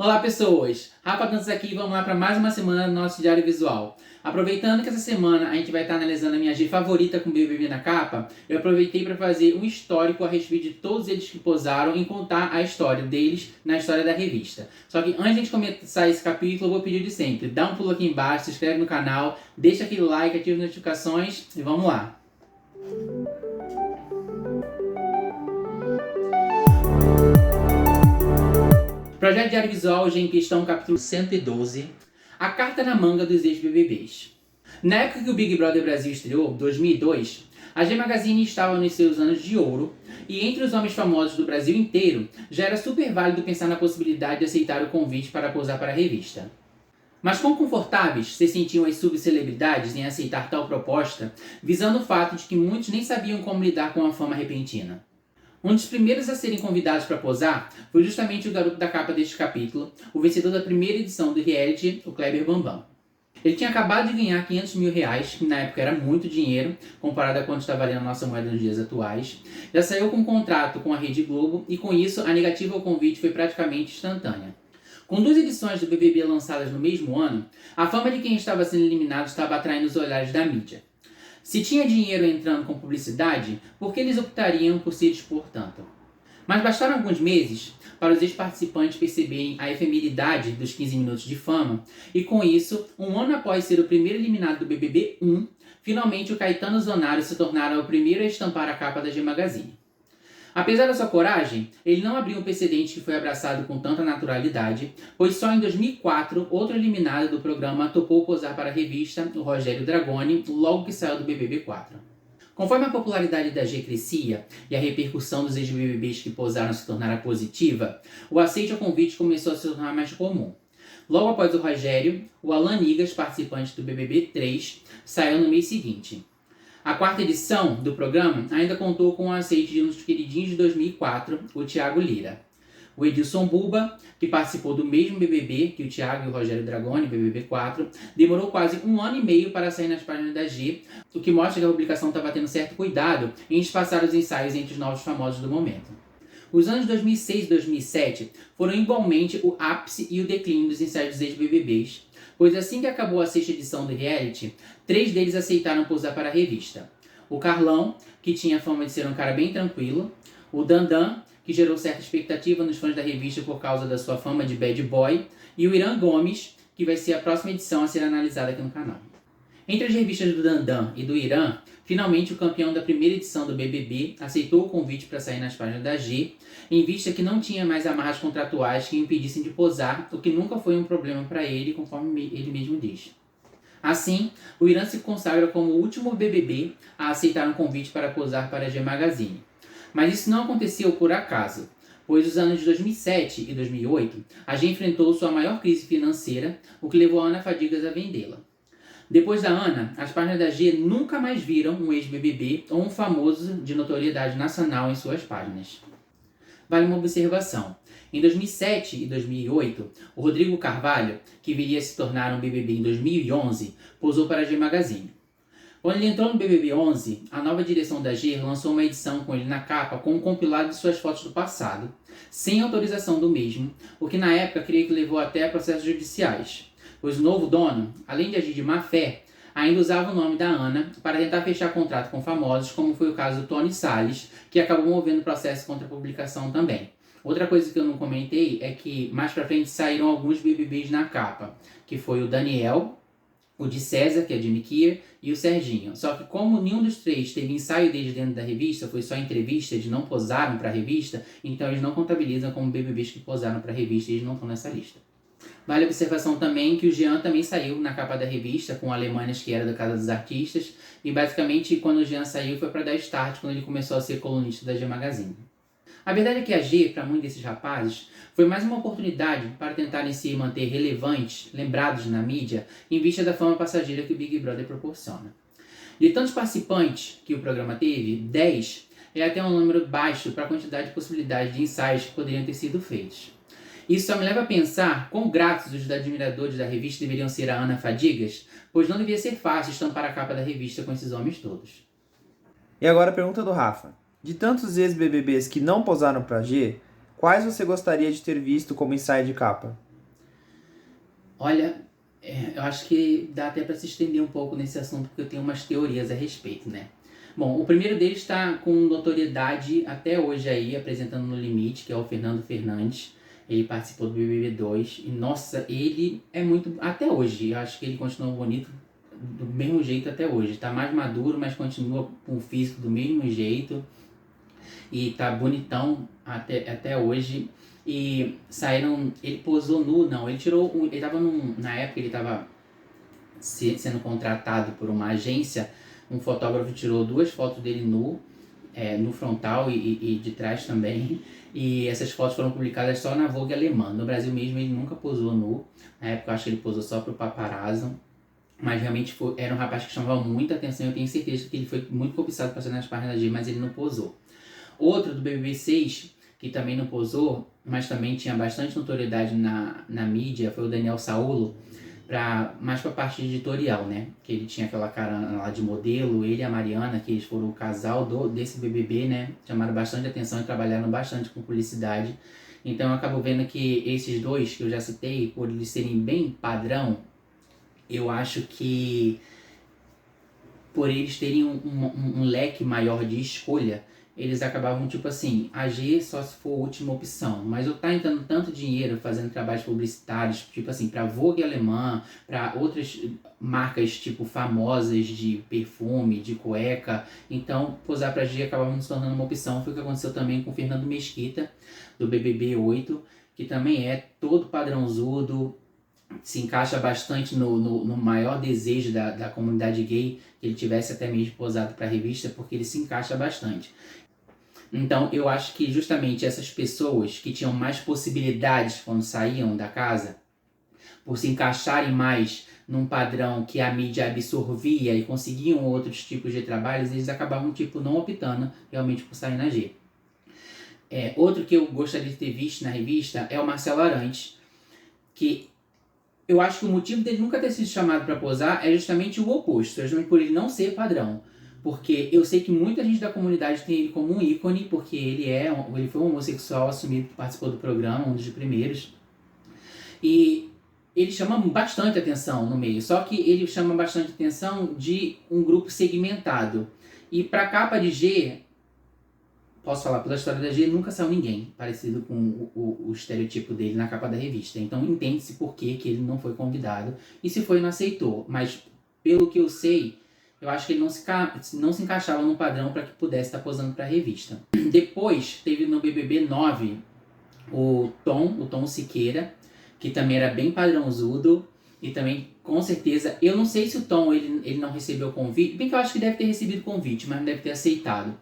Olá pessoas, Rafa Dantas aqui e vamos lá para mais uma semana do nosso Diário Visual. Aproveitando que essa semana a gente vai estar analisando a minha G favorita com BBB na capa, eu aproveitei para fazer um histórico a respeito de todos eles que posaram e contar a história deles na história da revista. Só que antes de começar esse capítulo, eu vou pedir de sempre, dá um pulo aqui embaixo, se inscreve no canal, deixa aquele like, ativa as notificações e vamos lá. Projeto Diário Visual, hoje em questão, capítulo 112, a carta na manga dos ex-BBBs. Na época que o Big Brother Brasil estreou, 2002, a G Magazine estava nos seus anos de ouro e entre os homens famosos do Brasil inteiro, já era super válido pensar na possibilidade de aceitar o convite para posar para a revista. Mas quão confortáveis se sentiam as subcelebridades em aceitar tal proposta, visando o fato de que muitos nem sabiam como lidar com a fama repentina. Um dos primeiros a serem convidados para posar foi justamente o garoto da capa deste capítulo, o vencedor da primeira edição do reality, o Kleber Bambam. Ele tinha acabado de ganhar R$500 mil, que na época era muito dinheiro, comparado a quanto está valendo a nossa moeda nos dias atuais. Já saiu com um contrato com a Rede Globo e com isso a negativa ao convite foi praticamente instantânea. Com 2 edições do BBB lançadas no mesmo ano, a fama de quem estava sendo eliminado estava atraindo os olhares da mídia. Se tinha dinheiro entrando com publicidade, por que eles optariam por se dispor tanto? Mas bastaram alguns meses para os ex-participantes perceberem a efemeridade dos 15 minutos de fama, e com isso, um ano após ser o primeiro eliminado do BBB 1, finalmente o Caetano Zonaro se tornara o primeiro a estampar a capa da G Magazine. Apesar da sua coragem, ele não abriu um precedente que foi abraçado com tanta naturalidade, pois só em 2004, outro eliminado do programa topou posar para a revista, o Rogério Dragoni, logo que saiu do BBB 4. Conforme a popularidade da G crescia e a repercussão dos ex-BBBs que posaram se tornara positiva, o aceite ao convite começou a se tornar mais comum. Logo após o Rogério, o Alan Nigas, participante do BBB 3, saiu no mês seguinte. A 4ª edição do programa ainda contou com o aceite de um dos queridinhos de 2004, o Thiago Lira. O Edilson Buba, que participou do mesmo BBB que o Thiago e o Rogério Dragoni, BBB 4, demorou quase 1 ano e meio para sair nas páginas da G, o que mostra que a publicação estava tendo certo cuidado em espaçar os ensaios entre os novos famosos do momento. Os anos 2006 e 2007 foram igualmente o ápice e o declínio dos ensaios dos ex-BBBs, pois assim que acabou a 6ª edição do reality, 3 deles aceitaram posar para a revista. O Carlão, que tinha fama de ser um cara bem tranquilo, o Dandan, que gerou certa expectativa nos fãs da revista por causa da sua fama de bad boy, e o Irã Gomes, que vai ser a próxima edição a ser analisada aqui no canal. Entre as revistas do Dandan e do Irã, finalmente o campeão da primeira edição do BBB aceitou o convite para sair nas páginas da G, em vista que não tinha mais amarras contratuais que o impedissem de posar, o que nunca foi um problema para ele, conforme ele mesmo diz. Assim, o Irã se consagra como o último BBB a aceitar um convite para posar para a G Magazine. Mas isso não aconteceu por acaso, pois nos anos de 2007 e 2008, a G enfrentou sua maior crise financeira, o que levou a Ana Fadigas a vendê-la. Depois da Ana, as páginas da G nunca mais viram um ex-BBB ou um famoso de notoriedade nacional em suas páginas. Vale uma observação. Em 2007 e 2008, o Rodrigo Carvalho, que viria a se tornar um BBB em 2011, posou para a G Magazine. Quando ele entrou no BBB 11, a nova direção da G lançou uma edição com ele na capa com um compilado de suas fotos do passado, sem autorização do mesmo, o que na época creio que levou até a processos judiciais, pois o novo dono, além de agir de má fé, ainda usava o nome da Ana para tentar fechar contrato com famosos, como foi o caso do Tony Salles, que acabou movendo processo contra a publicação também. Outra coisa que eu não comentei é que mais pra frente saíram alguns BBBs na capa, que foi o Daniel, o de César, que é Jimmy Kier, e o Serginho. Só que como nenhum dos 3 teve ensaio deles dentro da revista, foi só entrevista, eles não posaram para a revista, então eles não contabilizam como BBBs que posaram para a revista e eles não estão nessa lista. Vale a observação também que o Jean também saiu na capa da revista com o Alemanes, que era da Casa dos Artistas, e basicamente quando o Jean saiu foi para dar start quando ele começou a ser colunista da G Magazine. A verdade é que a G, para muitos desses rapazes, foi mais uma oportunidade para tentarem se manter relevantes, lembrados na mídia, em vista da fama passageira que o Big Brother proporciona. De tantos participantes que o programa teve, 10 é até um número baixo para a quantidade de possibilidades de ensaios que poderiam ter sido feitos. Isso só me leva a pensar quão gratos os admiradores da revista deveriam ser a Ana Fadigas, pois não devia ser fácil estampar a capa da revista com esses homens todos. E agora a pergunta do Rafa. De tantos ex-BBBs que não posaram pra G, quais você gostaria de ter visto como ensaio de capa? Olha, eu acho que dá até para se estender um pouco nesse assunto, porque eu tenho umas teorias a respeito, né? Bom, o primeiro deles está com notoriedade até hoje aí, apresentando No Limite, que é o Fernando Fernandes. Ele participou do BBB 2 e, nossa, ele é muito... Até hoje, eu acho que ele continua bonito do mesmo jeito até hoje. Tá mais maduro, mas continua com o físico do mesmo jeito. E tá bonitão até hoje. E saíram... Ele posou nu, não. Ele tirou... Ele tava na época ele tava sendo contratado por uma agência. Um fotógrafo tirou 2 fotos dele nu, no frontal e de trás também. E essas fotos foram publicadas só na Vogue alemã. No Brasil mesmo ele nunca posou nu. Na época eu acho que ele posou só pro paparazzo. Mas realmente era um rapaz que chamava muita atenção. Eu tenho certeza que ele foi muito cobiçado para ser nas páginas G, mas ele não posou. Outro do BBB 6, que também não posou, mas também tinha bastante notoriedade na mídia, foi o Daniel Saulo, mais pra parte editorial, né? Que ele tinha aquela cara lá de modelo, ele e a Mariana, que eles foram o casal desse BBB, né? Chamaram bastante atenção e trabalharam bastante com publicidade. Então eu acabo vendo que esses dois que eu já citei, por eles serem bem padrão, eu acho que por eles terem um leque maior de escolha, eles acabavam tipo assim, agir só se for a última opção. Mas eu tá entrando tanto dinheiro fazendo trabalhos publicitários, tipo assim, pra Vogue alemã, pra outras marcas tipo famosas de perfume, de cueca. Então, posar pra G acabava se tornando uma opção. Foi o que aconteceu também com o Fernando Mesquita, do BBB 8, que também é todo padrãozudo, se encaixa bastante no maior desejo da comunidade gay, que ele tivesse até mesmo posado para a revista, porque ele se encaixa bastante. Então eu acho que justamente essas pessoas que tinham mais possibilidades quando saíam da casa, por se encaixarem mais num padrão que a mídia absorvia e conseguiam outros tipos de trabalhos, eles acabavam tipo não optando realmente por sair na G. Outro que eu gostaria de ter visto na revista é o Marcelo Arantes, que eu acho que o motivo dele nunca ter sido chamado para posar é justamente o oposto, justamente por ele não ser padrão. Porque eu sei que muita gente da comunidade tem ele como um ícone, porque ele foi um homossexual assumido que participou do programa, um dos primeiros. E ele chama bastante atenção no meio, só que ele chama bastante atenção de um grupo segmentado. E para a capa de G, posso falar, pela história da G, nunca saiu ninguém parecido com o estereotipo dele na capa da revista. Então entende-se por que ele não foi convidado. E se foi, não aceitou. Mas pelo que eu sei, eu acho que ele não se encaixava no padrão para que pudesse estar posando para a revista. Depois teve no BBB 9 o Tom Siqueira, que também era bem padrãozudo. E também, com certeza, eu não sei se o Tom ele não recebeu o convite. Bem que eu acho que deve ter recebido o convite, mas não deve ter aceitado.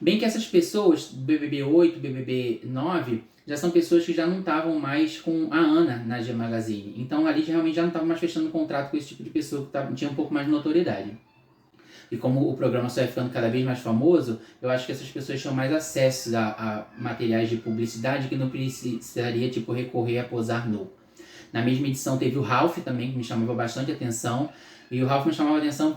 Bem que essas pessoas, do BBB 8, BBB 9, já são pessoas que já não estavam mais com a Ana na G Magazine. Então ali realmente já não estavam mais fechando contrato com esse tipo de pessoa que tinha um pouco mais de notoriedade. E como o programa só é ficando cada vez mais famoso, eu acho que essas pessoas tinham mais acesso a materiais de publicidade que não precisaria tipo, recorrer a posar nu. Na mesma edição teve o Ralph também, que me chamava bastante atenção. E o Ralph me chamava atenção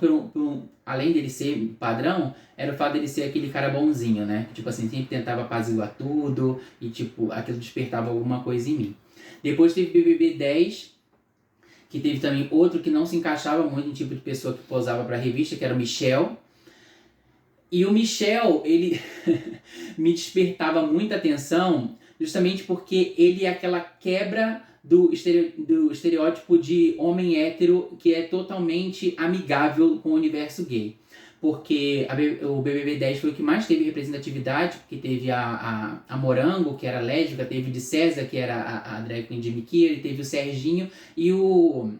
além dele ser padrão, era o fato dele ser aquele cara bonzinho, né? Tipo assim, sempre tentava apaziguar tudo e tipo, aquilo despertava alguma coisa em mim. Depois teve BBB 10, que teve também outro que não se encaixava muito em tipo de pessoa que posava pra revista, que era o Michel. E o Michel, ele me despertava muita atenção justamente porque ele é aquela quebra do estereótipo de homem hétero que é totalmente amigável com o universo gay. Porque o BBB 10 foi o que mais teve representatividade, porque teve a Morango, que era lésbica, teve de César, que era a drag queen de Mickey, teve o Serginho, e o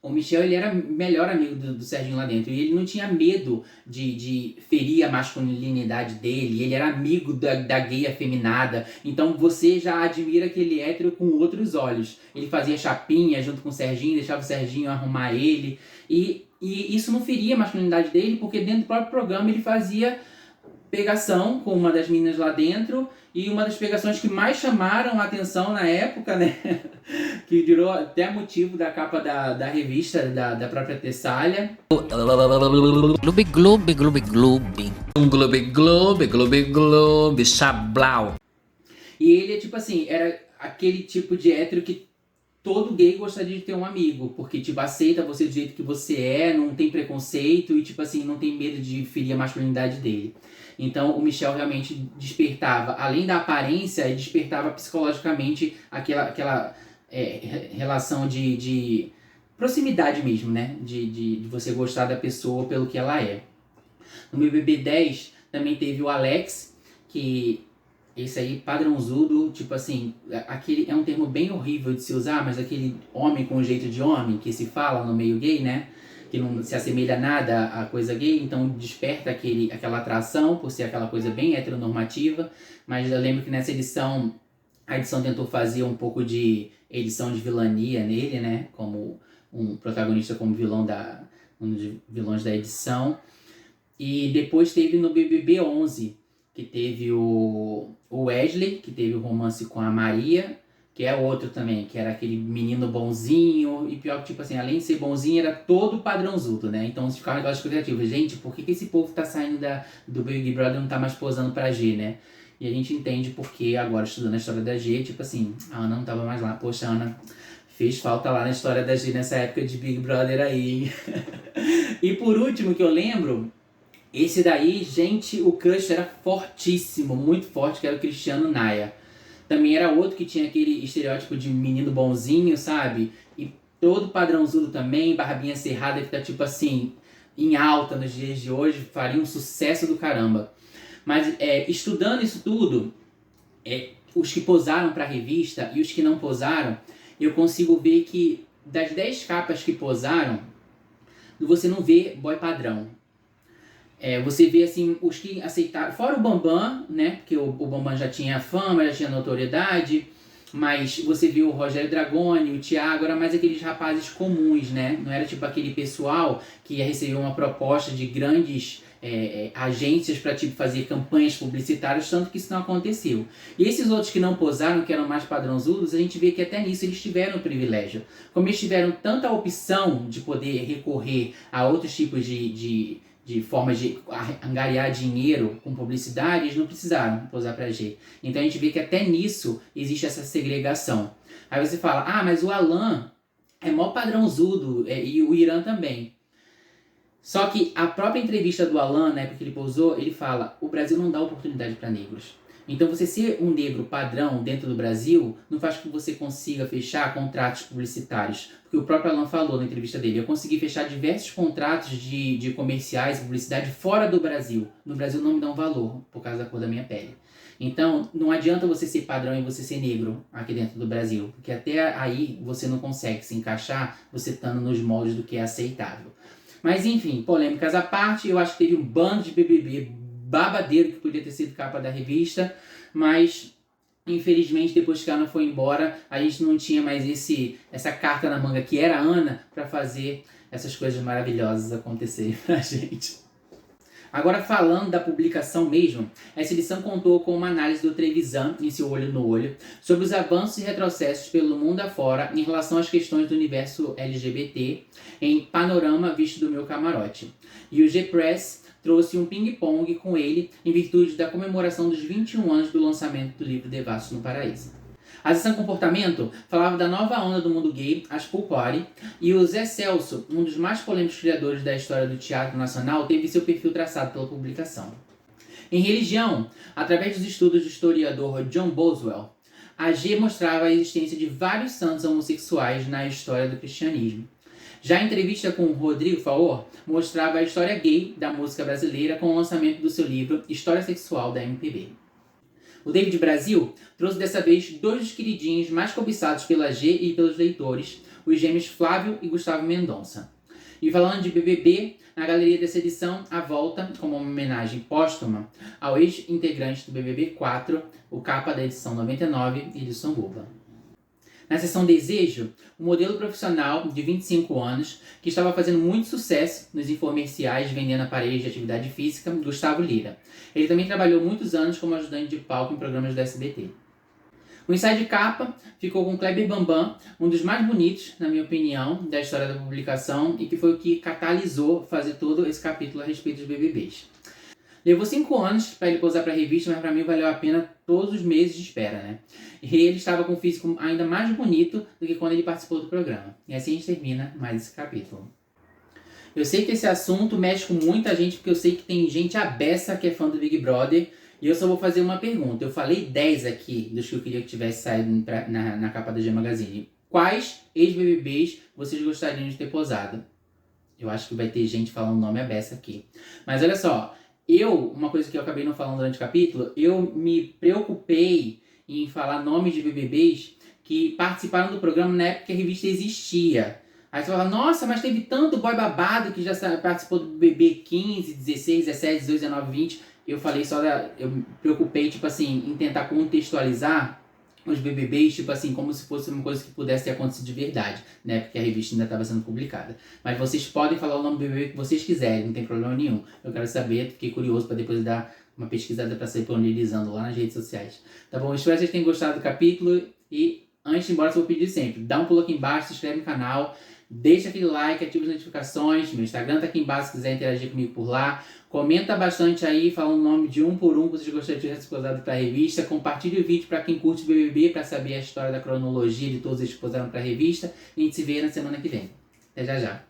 Michel, ele era melhor amigo do Serginho lá dentro, e ele não tinha medo de ferir a masculinidade dele, ele era amigo da gay afeminada, então você já admira aquele hétero com outros olhos. Ele fazia chapinha junto com o Serginho, deixava o Serginho arrumar ele, e isso não feria a masculinidade dele, porque dentro do próprio programa ele fazia pegação com uma das meninas lá dentro, e uma das pegações que mais chamaram a atenção na época, né, que virou até motivo da capa da revista, da própria Tessália. Gloob, gloob, gloob, gloob. Gloob, gloob, gloob, gloob, chablau. E ele, tipo assim, era aquele tipo de hétero que todo gay gostaria de ter um amigo, porque, tipo, aceita você do jeito que você é, não tem preconceito e, tipo assim, não tem medo de ferir a masculinidade dele. Então, o Michel realmente despertava, além da aparência, ele despertava psicologicamente aquela relação de proximidade mesmo, né? De você gostar da pessoa pelo que ela é. No BBB 10 também teve o Alex, que esse aí padrãozudo, tipo assim, aquele é um termo bem horrível de se usar, mas aquele homem com jeito de homem que se fala no meio gay, né? Que não se assemelha nada à coisa gay, então desperta aquela atração por ser aquela coisa bem heteronormativa. Mas eu lembro que nessa edição, a edição tentou fazer um pouco de edição de vilania nele, né? Como um protagonista como um dos vilões da edição. E depois teve no BBB 11, que teve o Wesley, que teve o romance com a Maria, que é outro também, que era aquele menino bonzinho, e pior que, tipo assim, além de ser bonzinho, era todo padrãozudo, né? Então ficava aquela expectativa, gente, por que esse povo tá saindo do Big Brother e não tá mais posando pra G, né? E a gente entende porque agora, estudando a história da G, tipo assim, a Ana não tava mais lá. Poxa, a Ana fez falta lá na história da G nessa época de Big Brother aí, hein? E por último, que eu lembro, esse daí, gente, o crush era fortíssimo, muito forte, que era o Cristiano Naia. Também era outro que tinha aquele estereótipo de menino bonzinho, sabe? E todo padrãozudo também, barbinha cerrada, que tá tipo assim, em alta nos dias de hoje, faria um sucesso do caramba. Mas estudando isso tudo, os que posaram pra revista e os que não posaram, eu consigo ver que das 10 capas que posaram, você não vê boy padrão. Você vê assim, os que aceitaram, fora o Bambam, né? Porque o Bambam já tinha fama, já tinha notoriedade, mas você viu o Rogério Dragoni, o Thiago, era mais aqueles rapazes comuns, né? Não era tipo aquele pessoal que ia receber uma proposta de grandes agências para tipo, fazer campanhas publicitárias, tanto que isso não aconteceu. E esses outros que não posaram, que eram mais padrãozudos, a gente vê que até nisso eles tiveram privilégio. Como eles tiveram tanta opção de poder recorrer a outros tipos de formas de angariar dinheiro com publicidade, eles não precisaram posar pra G. Então a gente vê que até nisso existe essa segregação. Aí você fala, mas o Alan é mó padrãozudo, e o Irã também. Só que a própria entrevista do Alan, na época que ele posou, ele fala, o Brasil não dá oportunidade para negros. Então você ser um negro padrão dentro do Brasil não faz com que você consiga fechar contratos publicitários. Porque o próprio Alan falou na entrevista dele, eu consegui fechar diversos contratos de comerciais, publicidade fora do Brasil. No Brasil não me dão valor por causa da cor da minha pele. Então não adianta você ser padrão e você ser negro aqui dentro do Brasil. Porque até aí você não consegue se encaixar você estando nos moldes do que é aceitável. Mas enfim, polêmicas à parte, eu acho que teve um bando de BBB babadeiro que podia ter sido capa da revista, mas infelizmente depois que a Ana foi embora, a gente não tinha mais essa carta na manga que era a Ana para fazer essas coisas maravilhosas acontecerem pra gente. Agora falando da publicação mesmo, essa edição contou com uma análise do Trevisan, em seu Olho no Olho, sobre os avanços e retrocessos pelo mundo afora em relação às questões do universo LGBT em Panorama Visto do Meu Camarote. E o G-Press trouxe um ping-pong com ele em virtude da comemoração dos 21 anos do lançamento do livro Devassos no Paraíso. A seção Comportamento falava da nova onda do mundo gay, as Pool Party, e o Zé Celso, um dos mais polêmicos criadores da história do teatro nacional, teve seu perfil traçado pela publicação. Em religião, através dos estudos do historiador John Boswell, a G mostrava a existência de vários santos homossexuais na história do cristianismo. Já em entrevista com Rodrigo Faor, mostrava a história gay da música brasileira com o lançamento do seu livro História Sexual da MPB. O David Brasil trouxe dessa vez dois dos queridinhos mais cobiçados pela G e pelos leitores, os gêmeos Flávio e Gustavo Mendonça. E falando de BBB, na galeria dessa edição, a volta, como uma homenagem póstuma, ao ex-integrante do BBB 4, o capa da edição 99, Edson Buba. Na seção Desejo, um modelo profissional de 25 anos, que estava fazendo muito sucesso nos infomerciais vendendo aparelhos de atividade física, Gustavo Lira. Ele também trabalhou muitos anos como ajudante de palco em programas do SBT. O ensaio de capa ficou com Kleber Bambam, um dos mais bonitos, na minha opinião, da história da publicação e que foi o que catalisou fazer todo esse capítulo a respeito dos BBBs. Levou 5 anos para ele pousar para a revista, mas para mim valeu a pena todos os meses de espera, né? E ele estava com um físico ainda mais bonito do que quando ele participou do programa. E assim a gente termina mais esse capítulo. Eu sei que esse assunto mexe com muita gente, porque eu sei que tem gente abessa que é fã do Big Brother. E eu só vou fazer uma pergunta. Eu falei 10 aqui dos que eu queria que tivesse saído na capa da G Magazine. Quais ex-BBBs vocês gostariam de ter posado? Eu acho que vai ter gente falando nome abessa aqui. Mas olha só, uma coisa que eu acabei não falando durante o capítulo, eu me preocupei em falar nomes de BBBs que participaram do programa na época que a revista existia. Aí você fala, nossa, mas teve tanto boy babado que já participou do BBB 15, 16, 17, 18, 19, 20. Eu falei eu me preocupei, tipo assim, em tentar contextualizar os BBBs, tipo assim, como se fosse uma coisa que pudesse ter acontecido de verdade, né? Porque a revista ainda estava sendo publicada. Mas vocês podem falar o nome do BBB que vocês quiserem, não tem problema nenhum. Eu quero saber, fiquei curioso para depois dar uma pesquisada para sair pioneirizando lá nas redes sociais. Tá bom? Espero que vocês tenham gostado do capítulo e antes de ir embora, eu vou pedir sempre, dá um pulo aqui embaixo, se inscreve no canal, deixa aquele like, ativa as notificações, meu Instagram tá aqui embaixo se quiser interagir comigo por lá. Comenta bastante aí, falando o nome de um por um que vocês gostariam de ter exposado para a revista. Compartilhe o vídeo para quem curte BBB, para saber a história da cronologia de todos eles que posaram para a revista. E a gente se vê na semana que vem. Até já já.